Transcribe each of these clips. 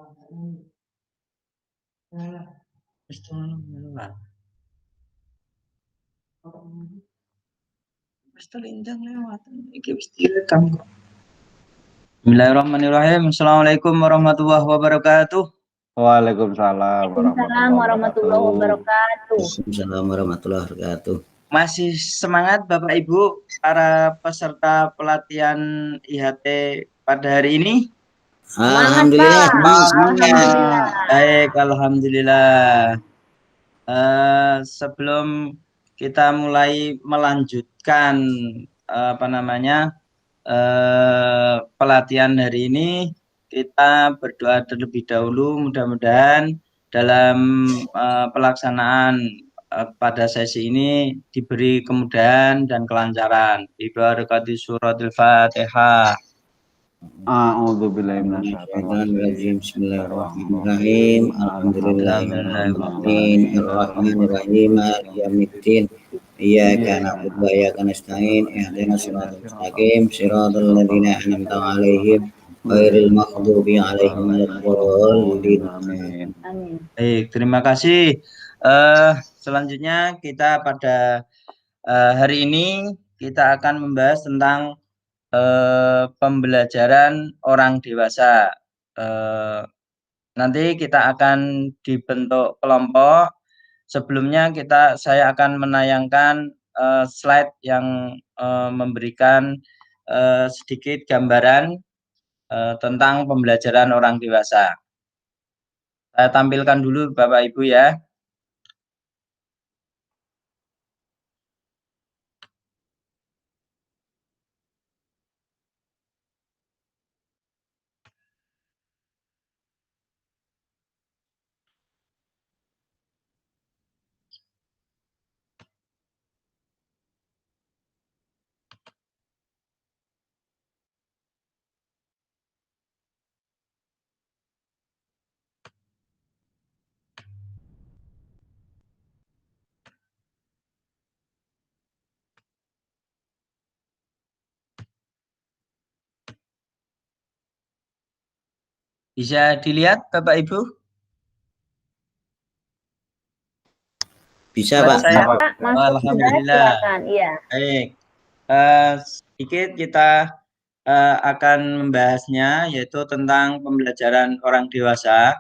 Bismillahirrahmanirrahim. Assalamualaikum warahmatullahi wabarakatuh. Waalaikumsalam Waalaikumsalam warahmatullahi wabarakatuh. Assalamualaikum warahmatullahi wabarakatuh. Masih semangat Bapak Ibu para peserta pelatihan IHT pada hari ini? Alhamdulillah, Alhamdulillah. Baik, alhamdulillah. Sebelum kita mulai melanjutkan pelatihan hari ini, kita berdoa terlebih dahulu, mudah-mudahan dalam pelaksanaan pada sesi ini diberi kemudahan dan kelancaran. Bibarakati suratul Fatihah. A'udzubillahi minasyaitonir Bismillahirrahmanirrahim. Alhamdulillahirrahmanirrahim. Ar-Rahmanirrahim. Maliki yaumiddin. Iyyaka na'budu wa iyyaka nasta'in. Ihdinas siratal mustaqim. Shiratal ladzina an'amta 'alaihim ghairil maghdubi 'alaihim waladdallin. Amin. Baik, terima kasih. Selanjutnya kita pada hari ini kita akan membahas tentang pembelajaran orang dewasa. Nanti kita akan dibentuk kelompok. Sebelumnya saya akan menayangkan slide yang memberikan sedikit gambaran tentang pembelajaran orang dewasa. Saya tampilkan dulu Bapak Ibu ya. Bisa dilihat Bapak Ibu? Bisa, Buat Pak. saya, Masuk sudah, silakan. Iya. Baik. Sedikit kita akan membahasnya, yaitu tentang pembelajaran orang dewasa.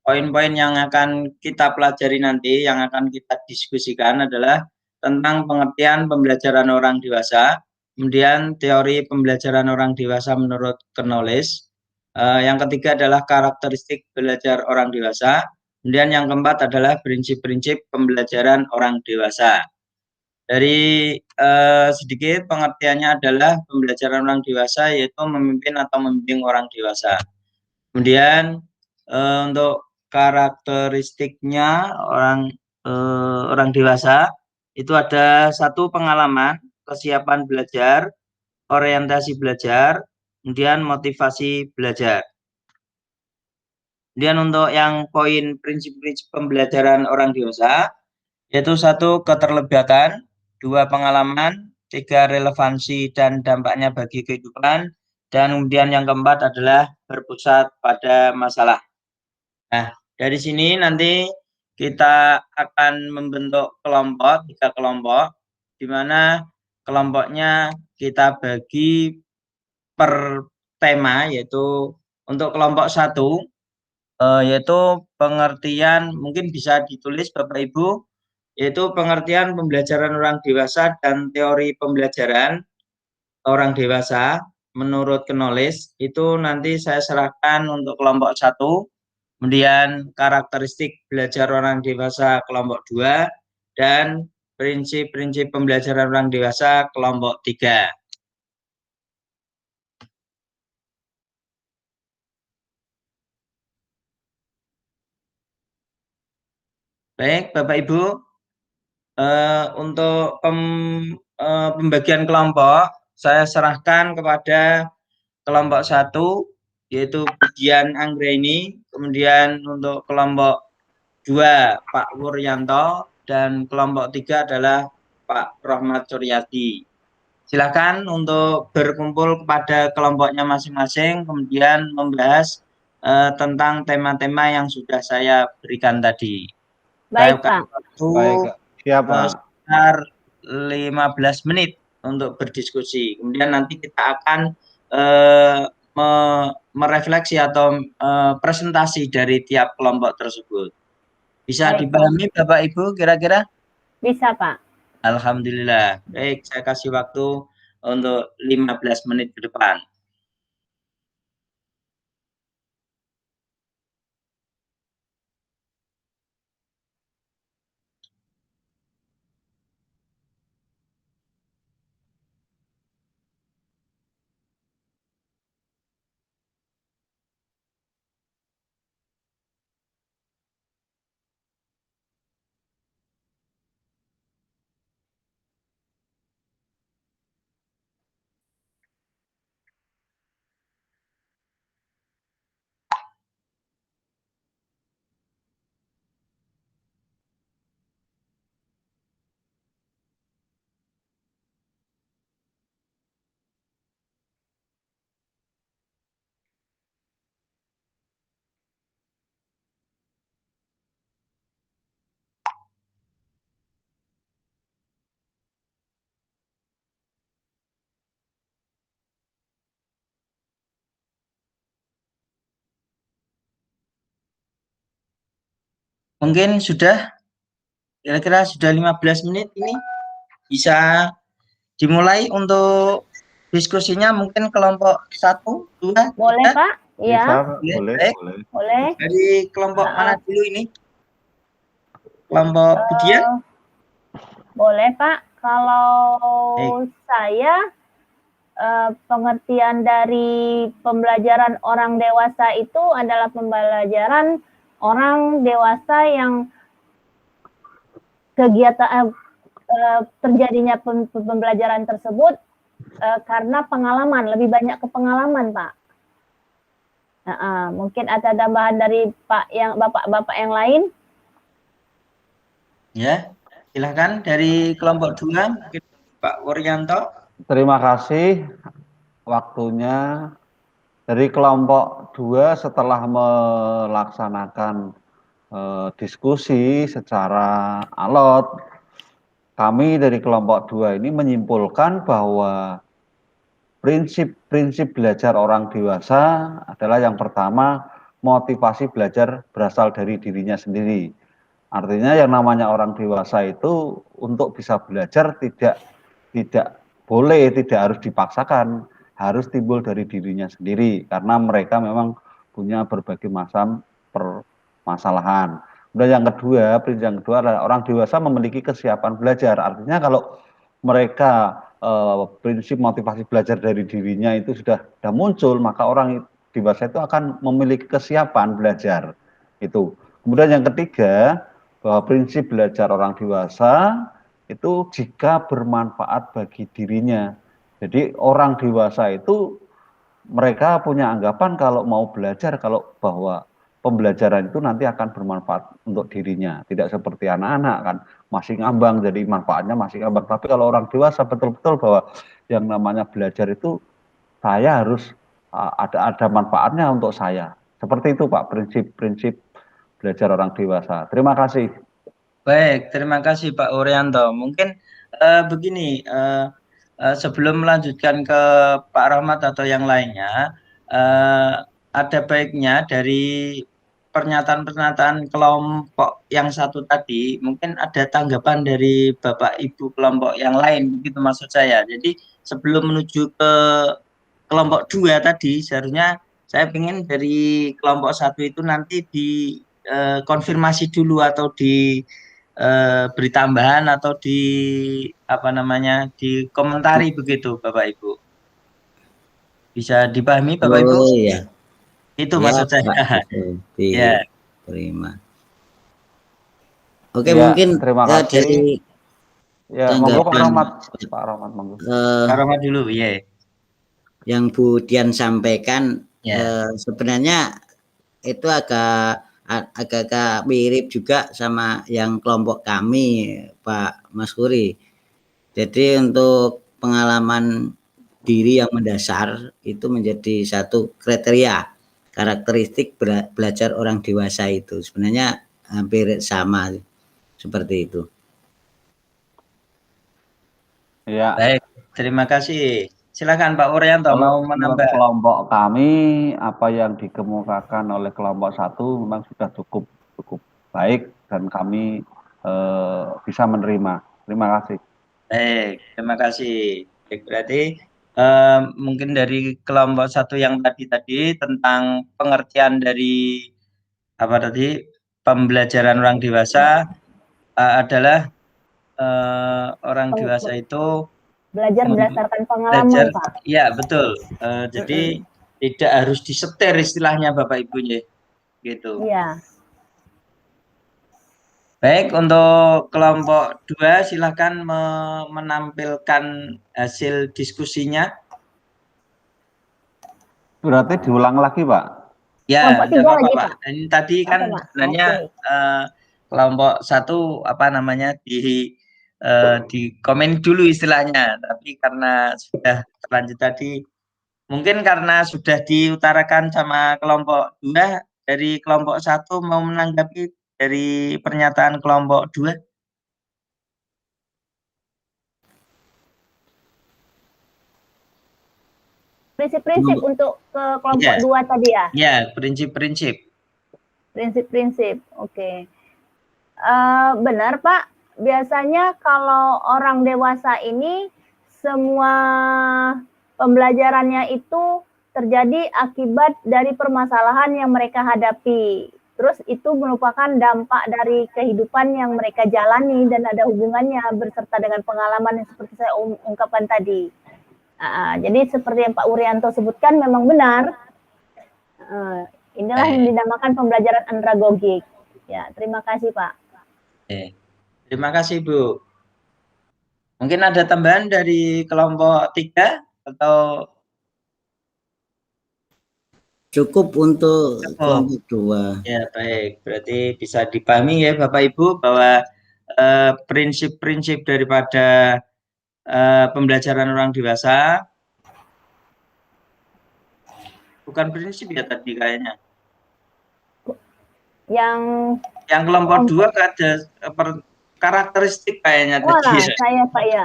Poin-poin yang akan kita pelajari nanti, yang akan kita diskusikan adalah tentang pengertian pembelajaran orang dewasa, kemudian teori pembelajaran orang dewasa menurut Knowles. Yang ketiga adalah karakteristik belajar orang dewasa. Kemudian yang keempat adalah prinsip-prinsip pembelajaran orang dewasa. Dari sedikit pengertiannya adalah pembelajaran orang dewasa yaitu memimpin atau membimbing orang dewasa. Kemudian untuk karakteristiknya orang dewasa itu ada satu pengalaman, kesiapan belajar, orientasi belajar, kemudian motivasi belajar. Kemudian untuk yang poin prinsip-prinsip pembelajaran orang dewasa yaitu satu keterlibatan, dua pengalaman, tiga relevansi dan dampaknya bagi kehidupan, dan kemudian yang keempat adalah berpusat pada masalah. Nah, dari sini nanti kita akan membentuk kelompok, 3 kelompok, di mana kelompoknya kita bagi per tema, yaitu untuk kelompok 1, yaitu pengertian, mungkin bisa ditulis Bapak Ibu, yaitu pengertian pembelajaran orang dewasa dan teori pembelajaran orang dewasa menurut Knowles. Itu nanti saya serahkan untuk kelompok 1, kemudian karakteristik belajar orang dewasa kelompok 2, dan prinsip-prinsip pembelajaran orang dewasa kelompok 3. Baik, Bapak Ibu, untuk pembagian kelompok saya serahkan kepada kelompok 1 yaitu Budian Anggraini, kemudian untuk kelompok 2 Pak Wuryanto, dan kelompok 3 adalah Pak Rohmat Suryadi. Silakan untuk berkumpul kepada kelompoknya masing-masing, kemudian membahas tentang tema-tema yang sudah saya berikan tadi. Baik, Saya Pak. waktu Baik, siapa? sekitar 15 menit untuk berdiskusi. Kemudian nanti kita akan merefleksi atau presentasi dari tiap kelompok tersebut. Bisa Baik, dipahami Bapak Ibu kira-kira? Bisa, Pak. Alhamdulillah. Baik, saya kasih waktu untuk 15 menit ke depan. Mungkin sudah, kira-kira sudah 15 menit ini bisa dimulai untuk diskusinya, mungkin kelompok 1, 2, Boleh, 3. Pak? Iya. Bisa, Boleh, boleh, baik. boleh. Boleh. Dari kelompok Maaf. mana dulu ini? Kelompok Budian? Boleh, Pak. Kalau Baik. saya pengertian dari pembelajaran orang dewasa itu adalah pembelajaran orang dewasa yang kegiatan terjadinya pembelajaran tersebut karena pengalaman, lebih banyak ke pengalaman, Pak. Mungkin ada tambahan dari bapak-bapak yang lain. Ya, silakan dari kelompok 2, mungkin Pak Wuryanto. Terima kasih waktunya. Dari kelompok 2 setelah melaksanakan diskusi secara alot, kami dari kelompok 2 ini menyimpulkan bahwa prinsip-prinsip belajar orang dewasa adalah yang pertama, motivasi belajar berasal dari dirinya sendiri. Artinya yang namanya orang dewasa itu untuk bisa belajar tidak boleh, tidak harus dipaksakan, harus timbul dari dirinya sendiri karena mereka memang punya berbagai macam permasalahan. Kemudian prinsip yang kedua adalah orang dewasa memiliki kesiapan belajar. Artinya kalau mereka prinsip motivasi belajar dari dirinya itu sudah muncul, maka orang dewasa itu akan memiliki kesiapan belajar. Itu. Kemudian yang ketiga, bahwa prinsip belajar orang dewasa itu jika bermanfaat bagi dirinya. Jadi orang dewasa itu mereka punya anggapan kalau mau belajar, kalau bahwa pembelajaran itu nanti akan bermanfaat untuk dirinya. Tidak seperti anak-anak kan, masih ngambang, jadi manfaatnya masih ngambang. Tapi kalau orang dewasa betul-betul bahwa yang namanya belajar itu saya harus ada manfaatnya untuk saya. Seperti itu Pak, prinsip-prinsip belajar orang dewasa. Terima kasih. Baik, terima kasih Pak Wuryanto. Mungkin begini, sebelum melanjutkan ke Pak Rahmat atau yang lainnya, ada baiknya dari pernyataan-pernyataan kelompok yang satu tadi, mungkin ada tanggapan dari Bapak Ibu kelompok yang lain, begitu maksud saya. Jadi sebelum menuju ke kelompok 2 tadi, seharusnya saya ingin dari kelompok 1 itu nanti dikonfirmasi dulu atau beri tambahan atau dikomentari begitu Bapak Ibu. Bisa dipahami Bapak Ibu? Oh iya. Itu Ya, maksud saya. Pak, Ya. diterima. Oke, Ya, mungkin terima kasih. dari Ya, monggo Pak Rahmat. Pak Rahmat, monggo. Pak Rahmat dulu, ya. Yang Bu Dian sampaikan Ya. sebenarnya itu agak mirip juga sama yang kelompok kami, Pak Mas Kuri. Jadi untuk pengalaman diri yang mendasar itu menjadi satu kriteria. karakteristik belajar orang dewasa itu sebenarnya hampir sama seperti itu. Ya, Baik, terima kasih. Silakan Pak Urianto kalau mau menurut menambah. kelompok kami, apa yang dikemukakan oleh kelompok 1 memang sudah cukup baik dan kami bisa menerima. Terima kasih. Baik, terima kasih. Baik, berarti mungkin dari kelompok 1 yang tadi tentang pengertian dari apa tadi pembelajaran orang dewasa adalah orang dewasa itu Belajar berdasarkan belajar, pengalaman, Pak. ya betul. Jadi tidak harus disetir istilahnya Bapak Ibunya, gitu. Iya. Baik, untuk kelompok 2 silakan menampilkan hasil diskusinya. Berarti diulang lagi, Pak? Ya, Kelompok tidak 3 apa-apa, lagi, Pak. Pak. Ini tadi kan Oke, Pak. sebenarnya Oke. kelompok 1 apa namanya di komen dulu istilahnya, tapi karena sudah terlanjur tadi, mungkin karena sudah diutarakan sama kelompok 2, dari kelompok 1 mau menanggapi dari pernyataan kelompok 2. Prinsip-prinsip untuk ke kelompok Iya. 2 tadi ya? Ya, prinsip-prinsip. Prinsip-prinsip, oke. Benar Pak, biasanya kalau orang dewasa ini semua pembelajarannya itu terjadi akibat dari permasalahan yang mereka hadapi. Terus itu merupakan dampak dari kehidupan yang mereka jalani dan ada hubungannya berserta dengan pengalaman yang seperti saya ungkapkan tadi. Jadi seperti yang Pak Urianto sebutkan memang benar. Inilah yang dinamakan pembelajaran andragogik. Ya, terima kasih Pak. Terima kasih Bu. Mungkin ada tambahan dari kelompok 3 atau cukup untuk kelompok 2. Ya, baik. Berarti bisa dipahami ya Bapak Ibu bahwa prinsip-prinsip daripada pembelajaran orang dewasa bukan prinsip ya tadi kayaknya. Yang kelompok 2 ada karakteristik kayaknya tadi ya. Saya Pak ya.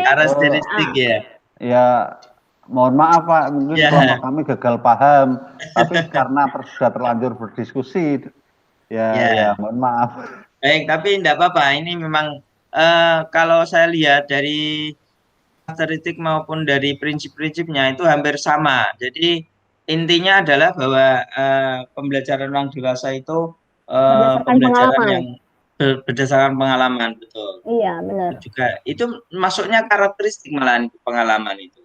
Karakteristik ya. Ya, mohon maaf Pak, mungkin kelompok kami gagal paham, tapi karena sudah terlanjur berdiskusi, ya mohon maaf. Baik, tapi tidak apa-apa. Ini memang kalau saya lihat dari karakteristik maupun dari prinsip-prinsipnya itu hampir sama. Jadi intinya adalah bahwa pembelajaran orang dewasa itu pembelajaran yang berdasarkan pengalaman, betul. Iya, benar. Juga itu masuknya karakteristik malahan pengalaman itu.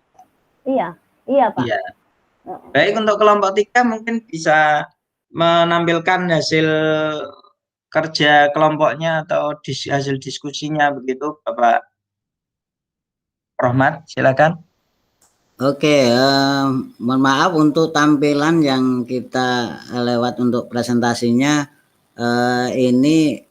Iya, Pak. Iya. Baik, untuk kelompok 3 mungkin bisa menampilkan hasil kerja kelompoknya atau hasil diskusinya begitu, Bapak Rohmat, silakan. Oke, mohon maaf untuk tampilan yang kita lewat untuk presentasinya. Ini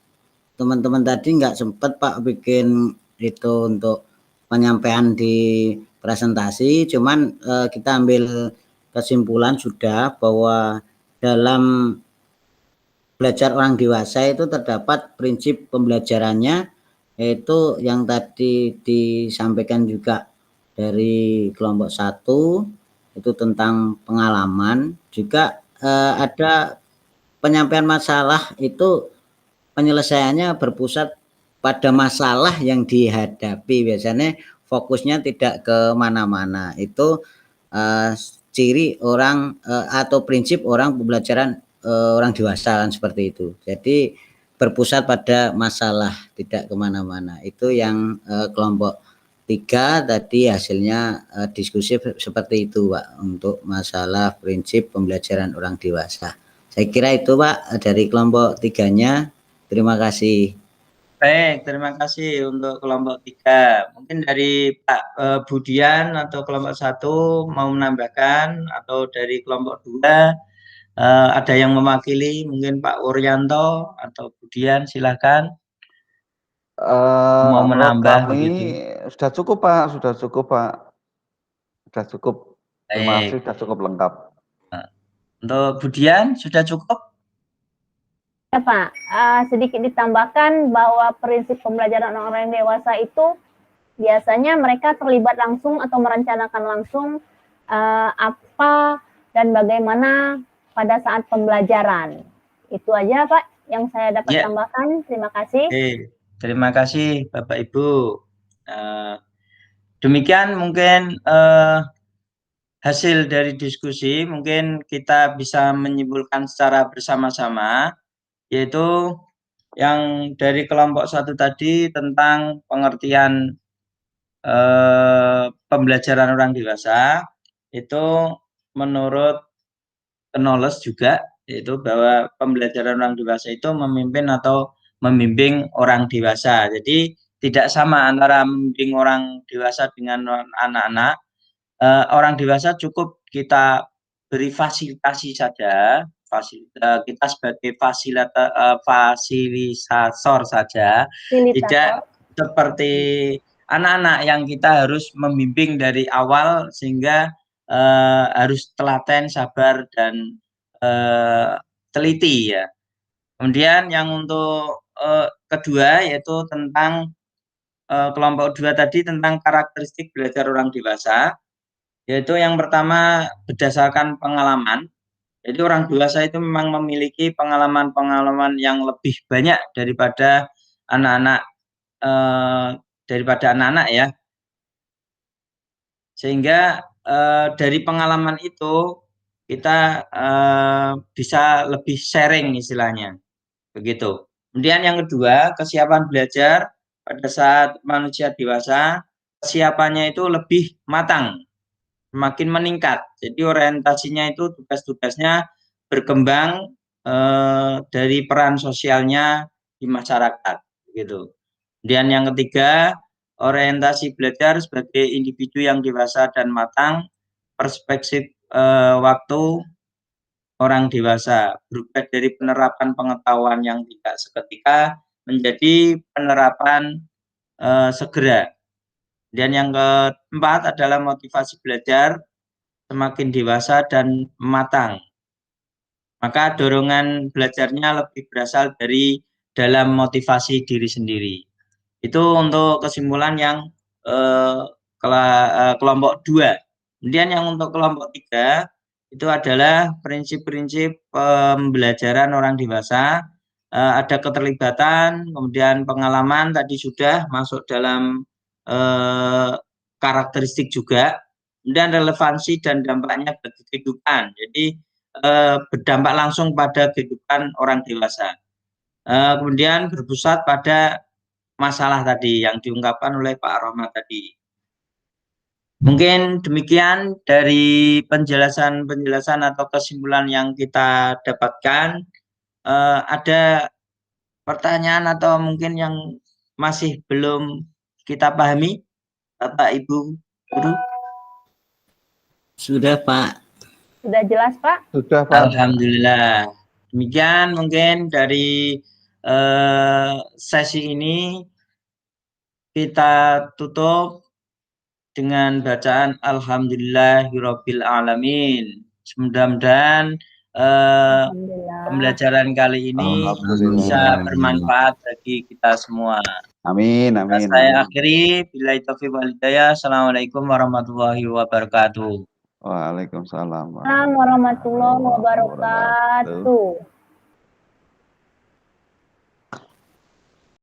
teman-teman tadi nggak sempat Pak bikin itu untuk penyampaian di presentasi, cuman kita ambil kesimpulan sudah bahwa dalam belajar orang dewasa itu terdapat prinsip pembelajarannya, yaitu yang tadi disampaikan juga dari kelompok 1 itu tentang pengalaman, juga ada penyampaian masalah itu penyelesaiannya berpusat pada masalah yang dihadapi, biasanya fokusnya tidak ke mana-mana. Itu ciri orang atau prinsip orang pembelajaran orang dewasa kan seperti itu. Jadi berpusat pada masalah, tidak kemana-mana. Itu yang kelompok 3 tadi hasilnya diskusi seperti itu Pak, untuk masalah prinsip pembelajaran orang dewasa. Saya kira itu Pak dari kelompok 3-nya. Terima kasih. Baik, terima kasih untuk kelompok 3. Mungkin dari Pak Budian atau kelompok 1 mau menambahkan, atau dari kelompok 2 ada yang mewakili, mungkin Pak Urianto atau Budian, silakan. Mau menambah begitu. Sudah cukup Pak, sudah cukup. Terima kasih, Baik. sudah cukup lengkap. Untuk Budian sudah cukup? Ya Pak, sedikit ditambahkan bahwa prinsip pembelajaran orang dewasa itu biasanya mereka terlibat langsung atau merencanakan langsung apa dan bagaimana pada saat pembelajaran. Itu aja Pak yang saya dapat Ya. tambahkan. Terima kasih. Oke, terima kasih Bapak Ibu. Demikian mungkin hasil dari diskusi, mungkin kita bisa menyimpulkan secara bersama-sama, yaitu yang dari kelompok 1 tadi tentang pengertian pembelajaran orang dewasa, itu menurut Knowles juga, yaitu bahwa pembelajaran orang dewasa itu memimpin atau membimbing orang dewasa. Jadi tidak sama antara membimbing orang dewasa dengan anak-anak. Orang dewasa cukup kita beri fasilitasi saja, kita sebagai fasilitator saja, tidak seperti anak-anak yang kita harus membimbing dari awal sehingga harus telaten, sabar, dan teliti ya. Kemudian yang untuk kedua yaitu tentang kelompok 2 tadi tentang karakteristik belajar orang dewasa. Yaitu yang pertama berdasarkan pengalaman. Jadi orang dewasa itu memang memiliki pengalaman-pengalaman yang lebih banyak daripada anak-anak ya. Sehingga dari pengalaman itu kita bisa lebih sharing istilahnya. Begitu. Kemudian yang kedua, kesiapan belajar pada saat manusia dewasa, kesiapannya itu lebih matang, semakin meningkat. Jadi orientasinya itu tugas-tugasnya berkembang dari peran sosialnya di masyarakat, gitu. Kemudian yang ketiga, orientasi belajar sebagai individu yang dewasa dan matang, perspektif waktu orang dewasa berubah dari penerapan pengetahuan yang tidak seketika menjadi penerapan segera. Dan yang keempat adalah motivasi belajar semakin dewasa dan matang. Maka dorongan belajarnya lebih berasal dari dalam motivasi diri sendiri. Itu untuk kesimpulan yang kelompok 2. Kemudian yang untuk kelompok 3 itu adalah prinsip-prinsip pembelajaran orang dewasa. Ada keterlibatan, kemudian pengalaman tadi sudah masuk dalam karakteristik juga, kemudian relevansi dan dampaknya bagi kehidupan. Jadi berdampak langsung pada kehidupan orang dewasa. Kemudian berpusat pada masalah tadi yang diungkapkan oleh Pak Rahmat tadi. Mungkin demikian dari penjelasan atau kesimpulan yang kita dapatkan. Ada pertanyaan atau mungkin yang masih belum kita pahami, Bapak Ibu Guru? Sudah Pak. Sudah jelas Pak? Sudah Pak. Alhamdulillah. Demikian mungkin dari sesi ini kita tutup dengan bacaan Alhamdulillahirabbil alamin. Mudah-mudahan pembelajaran kali ini bisa bermanfaat bagi kita semua. Amin, amin. Saya akhiri, billahi taufiq wal hidayah. Assalamualaikum warahmatullahi wabarakatuh. Waalaikumsalam Warahmatullahi wabarakatuh.